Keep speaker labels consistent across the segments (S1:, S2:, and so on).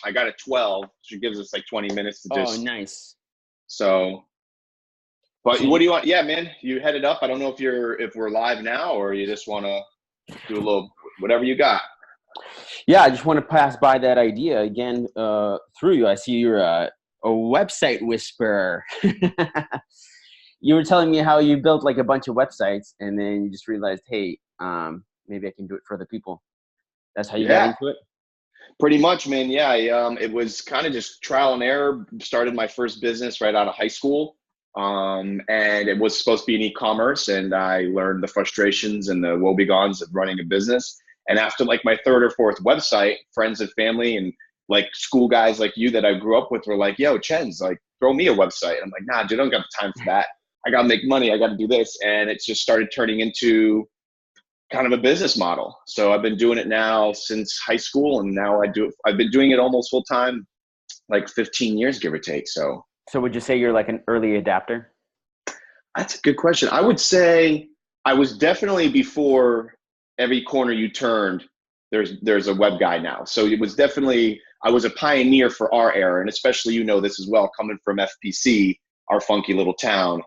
S1: I got a 12, which gives us like 20 minutes to
S2: Oh,
S1: just,
S2: nice.
S1: so, but
S2: So
S1: what
S2: you,
S1: do you want? Yeah, man, you headed up. I don't know if we're live now or you just want to do a little, whatever you got.
S2: yeah, I just want to pass by that idea again through you. I see you're a website whisperer. You were telling me how you built like a bunch of websites and then you just realized, hey, maybe I can do it for other people. That's how you got
S1: Yeah,
S2: into it?
S1: pretty much, man. Yeah, it was kind of just trial and error. Started my first business right out of high school. And it was supposed to be an e-commerce, and I learned the frustrations and the woebegones of running a business. And after like my third or fourth website, friends and family and like school guys like you that I grew up with were like, "Yo, Chen's, like, throw me a website." I'm like, "Nah, dude, I don't got the time for that. I gotta make money. I gotta do this." And it just started turning into kind of a business model. So I've been doing it now since high school, and now I've been doing it almost full time, like 15 years, give or take. So
S2: So would you say you're like an early adapter?
S1: that's a good question. I would say I was definitely before every corner you turned. There's a web guy now. So it was definitely I was a pioneer for our era, and especially this as well, coming from FPC, our funky little town.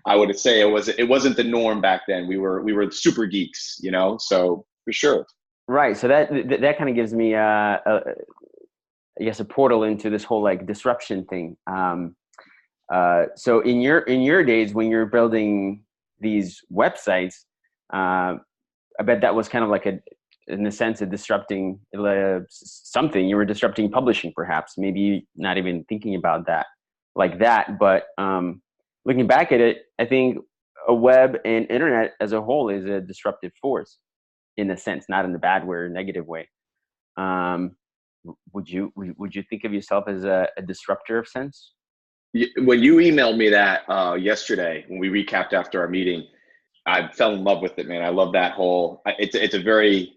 S1: I would say it wasn't the norm back then. We were super geeks, So for sure.
S2: Right. So that kind of gives me I guess a portal into this whole like disruption thing. So in your days when you're building these websites, I bet that was kind of like in a sense, a disrupting something. You were disrupting publishing, perhaps. Maybe not even thinking about that like that. But looking back at it, I think a web and internet as a whole is a disruptive force, in a sense, not in the bad way or negative way. Um, would you think of yourself as a disruptor of sense?
S1: When you emailed me that yesterday, when we recapped after our meeting, I fell in love with it, man. I love that whole. It's a very.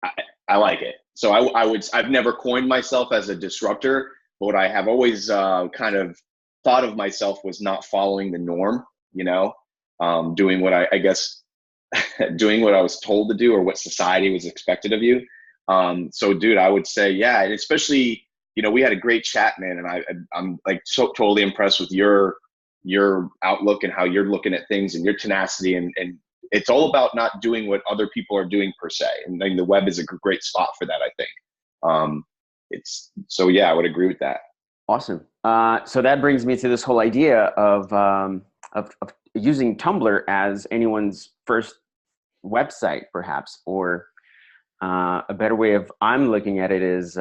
S1: I, I like it. So I've never coined myself as a disruptor, but what I have always kind of thought of myself was not following the norm. Doing what I guess doing what I was told to do or what society was expected of you. So, dude, I would say, yeah, and especially, we had a great chat, man, and I'm like so totally impressed with your outlook and how you're looking at things and your tenacity, and it's all about not doing what other people are doing per se, and then the web is a great spot for that, I think. It's so yeah, I would agree with that.
S2: Awesome. So that brings me to this whole idea of using Tumblr as anyone's first website, perhaps, or a better way of I'm looking at it is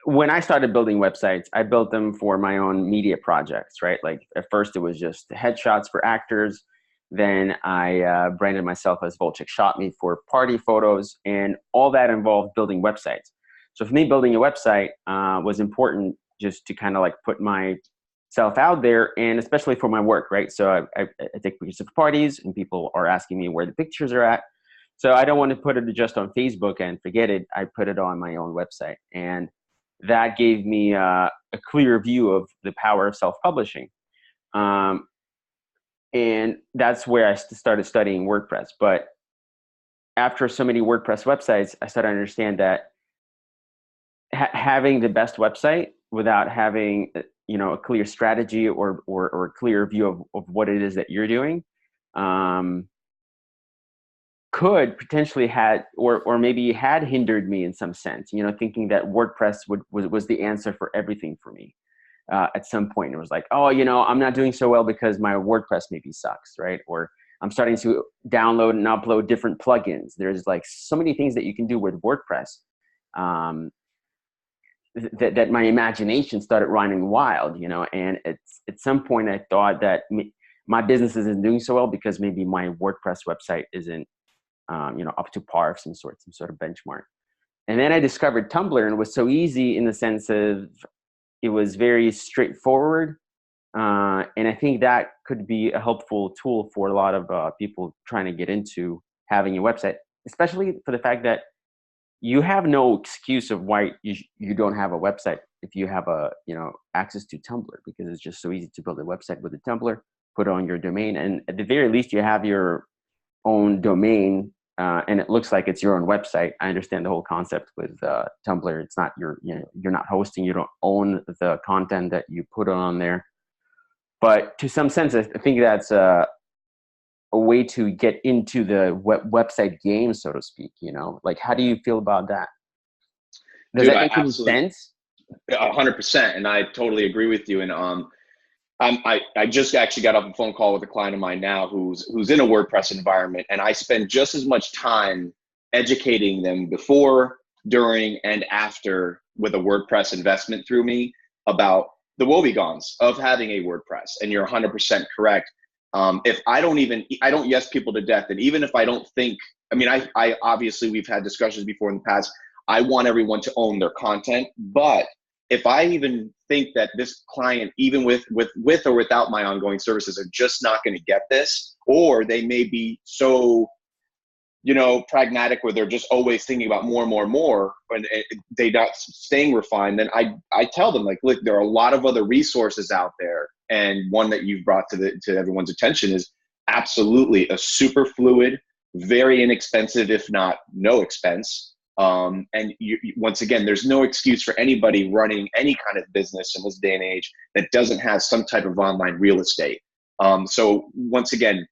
S2: when I started building websites, I built them for my own media projects, right? Like at first it was just headshots for actors. Then I branded myself as Volchek Shot Me for party photos, and all that involved building websites. So for me, building a website was important just to kind of like put myself out there, and especially for my work, right? So I take pictures of parties, and people are asking me where the pictures are at. So I don't want to put it just on Facebook and forget it. I put it on my own website, and that gave me a clear view of the power of self-publishing. Um, and that's where I started studying WordPress. But after so many WordPress websites, I started to understand that having the best website without having a clear strategy or a clear view of what it is that you're doing um, could potentially had or maybe had hindered me in some sense, thinking that WordPress was the answer for everything for me. At some point, it was like, oh, I'm not doing so well because my WordPress maybe sucks, right? Or I'm starting to download and upload different plugins. There's like so many things that you can do with WordPress um, that my imagination started running wild, and at some point I thought that my business isn't doing so well because maybe my WordPress website isn't up to par of some sort of benchmark. And then I discovered Tumblr, and it was so easy in the sense of it was very straightforward. And I think that could be a helpful tool for a lot of people trying to get into having a website, especially for the fact that you have no excuse of why you don't have a website if you have access to Tumblr, because it's just so easy to build a website with a Tumblr, put on your domain, and at the very least you have your own domain and it looks like it's your own website. I understand the whole concept with Tumblr. It's not you're not hosting. You don't own the content that you put on there. But to some sense, I think that's a way to get into the website game, so to speak. Like, how do you feel about that? Does
S1: Dude,
S2: that make any sense?
S1: 100%, and I totally agree with you. And I just actually got off a phone call with a client of mine now who's in a WordPress environment, and I spend just as much time educating them before, during, and after with a WordPress investment through me about the woebegons of having a WordPress. And you're 100% correct. If I don't yes people to death, and even if I don't think, I obviously, we've had discussions before in the past. I want everyone to own their content, but if I even think that this client, even with or without my ongoing services, are just not going to get this, or they may be so, pragmatic where they're just always thinking about more and more and more, and they not staying refined, then I tell them, like, look, there are a lot of other resources out there, and one that you've brought to everyone's attention is absolutely a super fluid, very inexpensive, if not no expense. And once again, there's no excuse for anybody running any kind of business in this day and age that doesn't have some type of online real estate. So once again,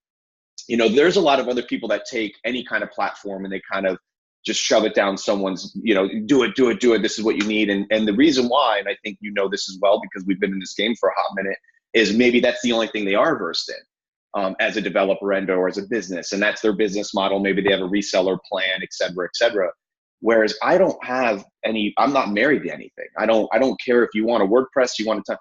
S1: there's a lot of other people that take any kind of platform and they kind of just shove it down someone's, do it. This is what you need. And the reason why, and I think this as well, because we've been in this game for a hot minute, is maybe that's the only thing they are versed in. As a developer or as a business, and that's their business model. Maybe they have a reseller plan, et cetera, et cetera. Whereas I don't have any, I'm not married to anything. I don't care if you want a WordPress, you want to,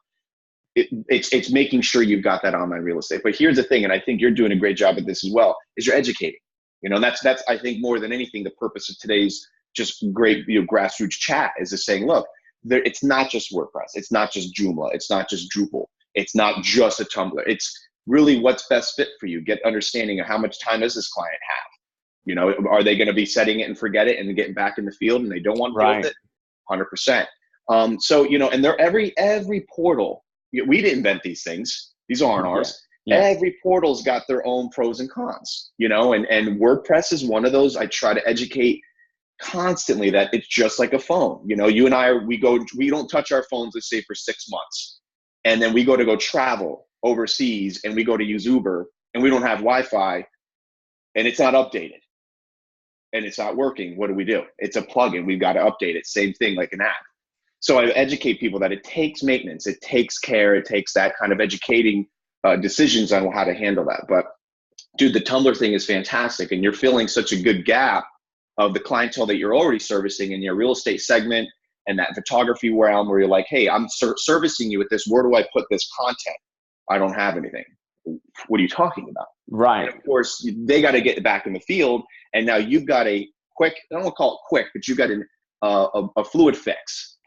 S1: it's making sure you've got that online real estate. But here's the thing, and I think you're doing a great job at this as well, is you're educating. That's I think more than anything, the purpose of today's just great grassroots chat is just saying, look, it's not just WordPress, it's not just Joomla, it's not just Drupal, it's not just a Tumblr. It's really what's best fit for you. Get understanding of how much time does this client have. Are they going to be setting it and forget it and getting back in the field and they don't want to deal with it? 100%. So, and they're every portal. We didn't invent these things. These aren't ours. Yeah. Every portal's got their own pros and cons, and WordPress is one of those. I try to educate constantly that it's just like a phone. You and I, we don't touch our phones, let's say, for 6 months. And then we go travel overseas and we go to use Uber and we don't have Wi-Fi and it's not updated. And it's not working. What do? It's a plugin. We've got to update it. Same thing like an app. So I educate people that it takes maintenance. It takes care. It takes that kind of educating decisions on how to handle that. But dude, the Tumblr thing is fantastic. And you're filling such a good gap of the clientele that you're already servicing in your real estate segment and that photography realm where you're like, hey, I'm servicing you with this. Where do I put this content? I don't have anything. What are you talking about?
S2: Right.
S1: And of course, they got to get back in the field. And now you've got a quick, I don't want to call it quick, but you've got a fluid fix.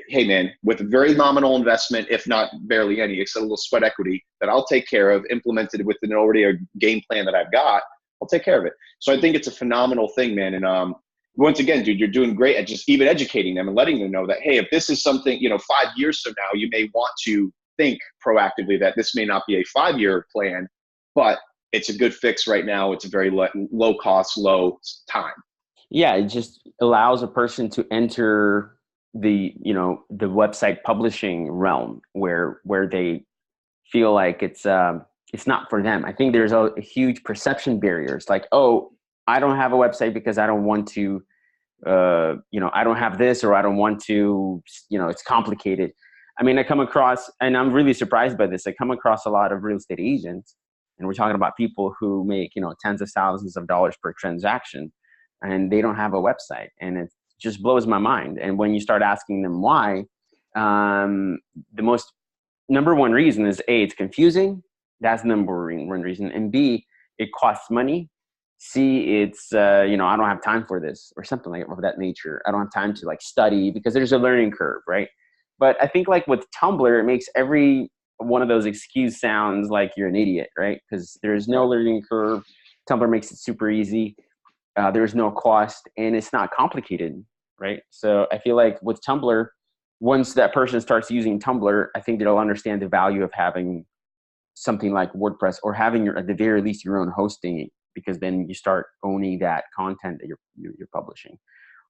S1: Hey, man, with a very nominal investment, if not barely any, except a little sweat equity that I'll take care of, implemented with already a game plan that I've got, I'll take care of it. So I think it's a phenomenal thing, man. And once again, dude, you're doing great at just even educating them and letting them know that, hey, if this is something, 5 years from now, you may want to think proactively that this may not be a 5-year plan, but it's a good fix right now. It's a very low cost, low time.
S2: Yeah, it just allows a person to enter the website publishing realm where they feel like it's not for them. I think there's a huge perception barriers. Like, oh, I don't have a website because I don't want to, I don't have this, or I don't want to, it's complicated. I mean, I come across, and I'm really surprised by this, I come across a lot of real estate agents, and we're talking about people who make, tens of thousands of dollars per transaction, and they don't have a website. And it just blows my mind. And when you start asking them why, the most number one reason is A, it's confusing. That's number one reason. And B, it costs money. C, it's, I don't have time for this, or something like of that nature. I don't have time to study because there's a learning curve, right? But I think with Tumblr, it makes every one of those excuses sounds like you're an idiot, right? Because there's no learning curve. Tumblr makes it super easy. There's no cost, and it's not complicated, right? So I feel like with Tumblr, once that person starts using Tumblr, I think they'll understand the value of having something like WordPress, or having at the very least your own hosting because then you start owning that content that you're publishing.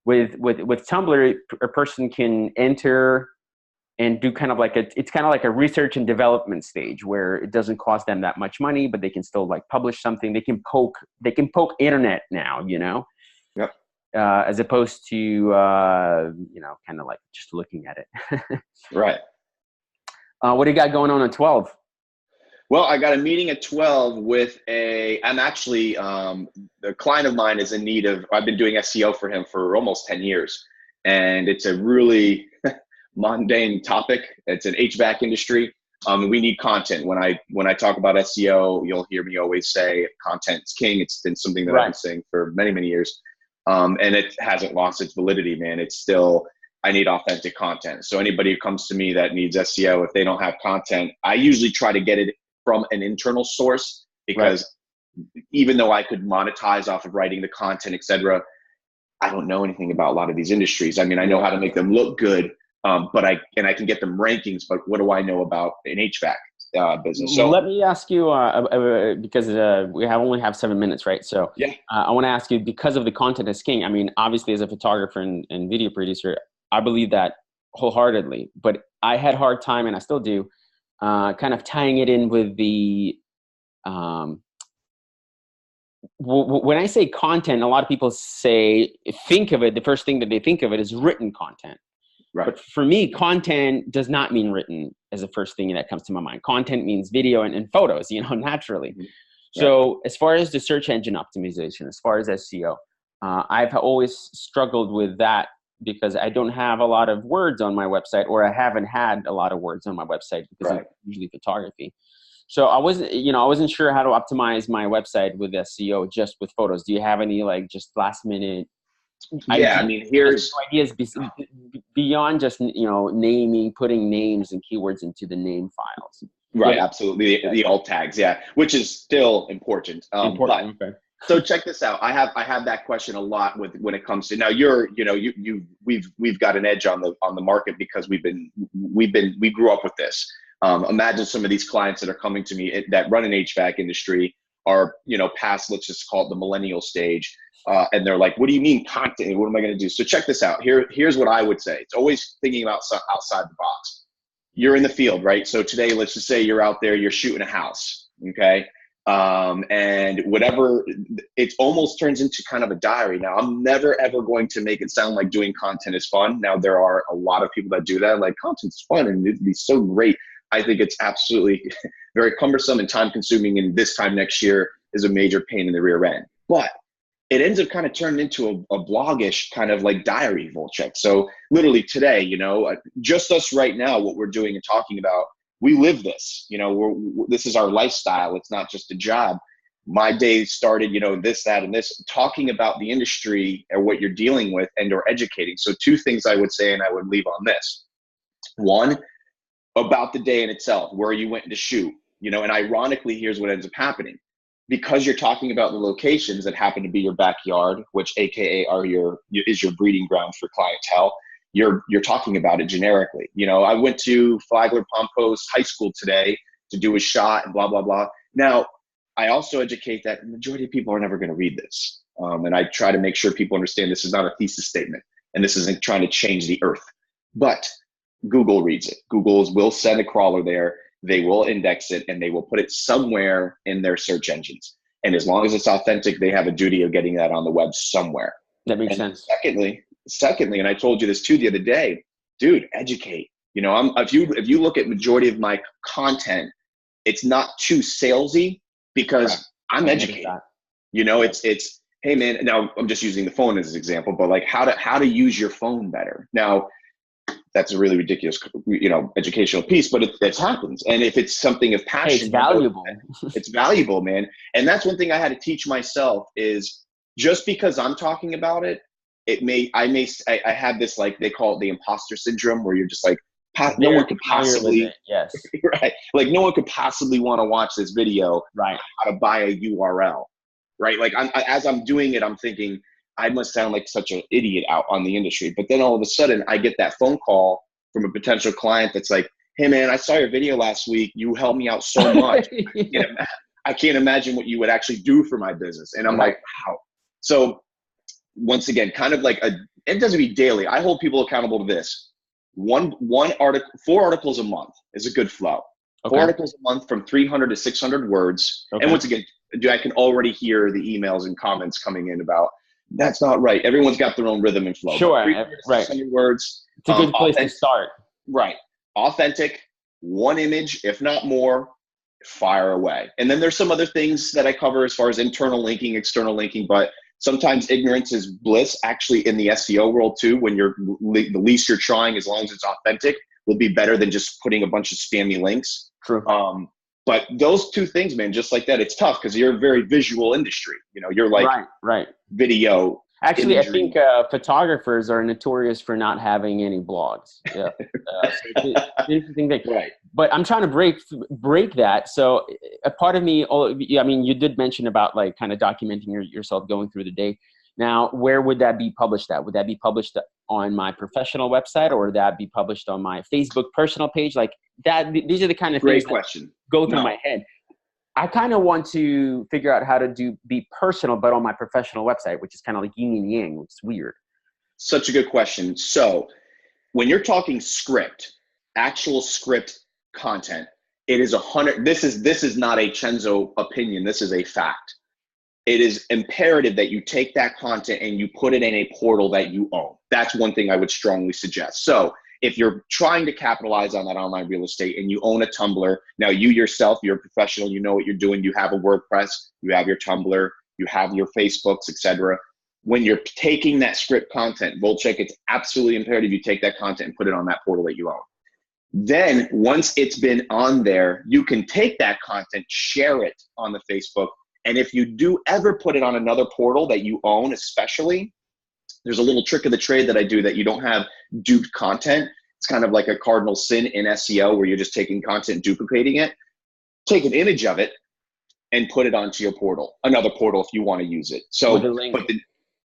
S2: With Tumblr, a person can enter and do kind of like it's kind of like a research and development stage where it doesn't cost them that much money, but they can still like publish something. They can poke internet now,
S1: Yep.
S2: As opposed to, kind of like just looking at it.
S1: Right.
S2: What do you got going on 12?
S1: Well, I got a meeting at 12 with I'm actually, the client of mine is in need of, I've been doing SEO for him for almost 10 years. And it's a really mundane topic. It's an HVAC industry. We need content. When I talk about SEO, you'll hear me always say content's king. It's been something that I've been saying for many, many years. And it hasn't lost its validity, man. It's still, I need authentic content. So anybody who comes to me that needs SEO, if they don't have content, I usually try to get it from an internal source, because even though I could monetize off of writing the content, etc., I don't know anything about a lot of these industries. I mean, I know how to make them look good, but I can get them rankings, but what do I know about an HVAC business? So
S2: let me ask you, because we only have 7 minutes, right? So
S1: yeah,
S2: I want to ask you, because of the content is king. I mean, obviously as a photographer and video producer, I believe that wholeheartedly, but I had a hard time, and I still do, kind of tying it in with the, when I say content, a lot of people think of it, the first thing that they think of it is written content. Right. But for me, content does not mean written as the first thing that comes to my mind. Content means video and photos, naturally. Mm-hmm. So as far as the search engine optimization, as far as SEO, I've always struggled with that, because I don't have a lot of words on my website, or I haven't had a lot of words on my website because of usually photography. So I wasn't sure how to optimize my website with SEO just with photos. Do you have any just last minute?
S1: Yeah, I mean, here's
S2: ideas beyond just putting names and keywords into the name files.
S1: Right, yeah. Absolutely, the alt tags, yeah, which is still important. But so check this out. I have that question a lot when it comes to now. We've got an edge on the market because we grew up with this. Imagine some of these clients that are coming to me that run an HVAC industry are past, let's just call it the millennial stage. And they're like, what do you mean content? What am I going to do? So check this out. Here's what I would say. It's always thinking about outside the box. You're in the field, right? So today, let's just say you're out there, you're shooting a house, okay? And whatever, it almost turns into kind of a diary. Now, I'm never, ever going to make it sound like doing content is fun. Now, there are a lot of people that do that. Like, content's fun and it'd be so great. I think it's absolutely very cumbersome and time consuming. And this time next year is a major pain in the rear end. But it ends up kind of turning into a blogish kind of like diary, Volchek. So literally today, just us right now, what we're doing and talking about, we live this, this is our lifestyle. It's not just a job. My day started, this, that, and this, talking about the industry and what you're dealing with and or educating. So two things I would say, and I would leave on this. One, about the day in itself, where you went to shoot, and ironically, here's what ends up happening. Because you're talking about the locations that happen to be your backyard, which AKA is your breeding ground for clientele, you're talking about it generically. I went to Flagler Pompos High School today to do a shot and blah, blah, blah. Now, I also educate that the majority of people are never going to read this. And I try to make sure people understand this is not a thesis statement and this isn't trying to change the earth. But Google reads it. Google will send a crawler there. They will index it and they will put it somewhere in their search engines. And as long as it's authentic, they have a duty of getting that on the web somewhere.
S2: That makes sense.
S1: Secondly, and I told you this too the other day, dude, educate. If you look at majority of my content, it's not too salesy because I'm educated. It's hey man. Now I'm just using the phone as an example, but like how to use your phone better. Now that's a really ridiculous, educational piece, but it happens. And if it's something of passion,
S2: it's valuable.
S1: It's valuable, man. And that's one thing I had to teach myself is just because I'm talking about it, I have this, like they call it the imposter syndrome, where you're just like, no one could possibly,
S2: yes,
S1: right? Like no one could possibly want to watch this video,
S2: right?
S1: How to buy a URL, right? Like as I'm doing it, I'm thinking, I must sound like such an idiot out on the industry. But then all of a sudden I get that phone call from a potential client that's like, hey man, I saw your video last week. You helped me out so much. I can't imagine what you would actually do for my business. And I'm like, wow. So once again, kind of like it doesn't be daily. I hold people accountable to this. One article, 4 articles a month is a good flow. 4 articles a month from 300 to 600 words. And once again, I can already hear the emails and comments coming in about, that's not right. Everyone's got their own rhythm and flow.
S2: Sure,
S1: right. 600 words.
S2: It's a good place to start.
S1: Right. Authentic, 1 image, if not more, fire away. And then there's some other things that I cover as far as internal linking, external linking, but sometimes ignorance is bliss actually in the SEO world too. When the least you're trying, as long as it's authentic, will be better than just putting a bunch of spammy links.
S2: True.
S1: But those 2 things, man, just like that, it's tough because you're a very visual industry. You know, you're like video.
S2: Actually,
S1: imagery.
S2: I think photographers are notorious for not having any blogs. Yeah, so it's interesting thing.
S1: Right.
S2: But I'm trying to break that. So a part of me, I mean, you did mention about like kind of documenting yourself going through the day. Now, where would that be published at? Would that be published on my professional website, or would that be published on my Facebook personal page? Like that. These are the kind of things that go through my head. I kind of want to figure out how to be personal, but on my professional website, which is kind of like yin and yang, which is weird.
S1: Such a good question. So when you're talking actual script content, it is 100. This is not a Chenzo opinion. This is a fact. It is imperative that you take that content and you put it in a portal that you own. That's one thing I would strongly suggest. So if you're trying to capitalize on that online real estate and you own a Tumblr, now you yourself, you're a professional, you know what you're doing, you have a WordPress, you have your Tumblr, you have your Facebooks, etc. When you're taking that script content, Volchek, it's absolutely imperative you take that content and put it on that portal that you own. Then once it's been on there, you can take that content, share it on the Facebook. And if you do ever put it on another portal that you own, especially, there's a little trick of the trade that I do that you don't have duped content. It's kind of like a cardinal sin in SEO where you're just taking content, duplicating it. Take an image of it and put it onto your portal, another portal if you want to use it. So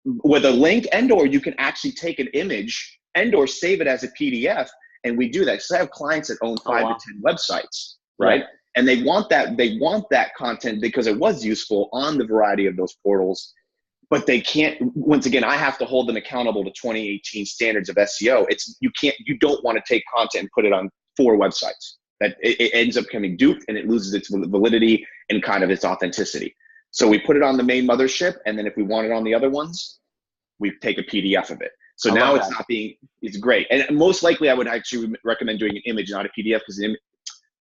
S1: with a link and or you can actually take an image and or save it as a PDF. And we do that. So I have clients that own 5 to 10 websites, right? And they want that content because it was useful on the variety of those portals. But they can't, once again, I have to hold them accountable to 2018 standards of SEO. You don't want to take content and put it on 4 websites. That it ends up becoming duped and it loses its validity and kind of its authenticity. So we put it on the main mothership. And then if we want it on the other ones, we take a PDF of it. So now it's great. And most likely I would actually recommend doing an image, not a PDF, because the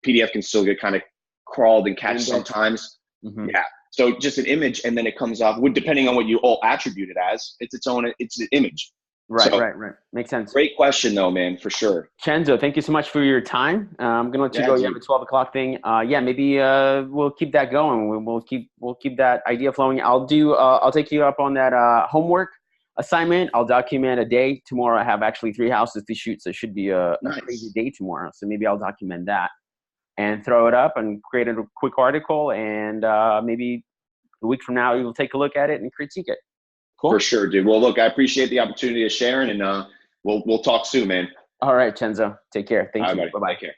S1: PDF can still get kind of crawled and catched sometimes. Mm-hmm. Yeah. So just an image, and then it comes off, depending on what you all attribute it as, it's an image.
S2: Right, so, right. Makes sense.
S1: Great question though, man, for sure.
S2: Chenzo, thank you so much for your time. I'm going to let you go. You have a 12 o'clock thing. Maybe we'll keep that going. We'll keep that idea flowing. I'll take you up on that homework assignment. I'll document a day. Tomorrow I have actually 3 houses to shoot, so it should be a crazy day tomorrow. So maybe I'll document that and throw it up and create a quick article, and maybe a week from now you'll take a look at it and critique it. Cool.
S1: For sure, dude. Well, look, I appreciate the opportunity of sharing, and we'll talk soon, man.
S2: All right, Chenzo. Take care. Thank you.
S1: Bye-bye. Take care.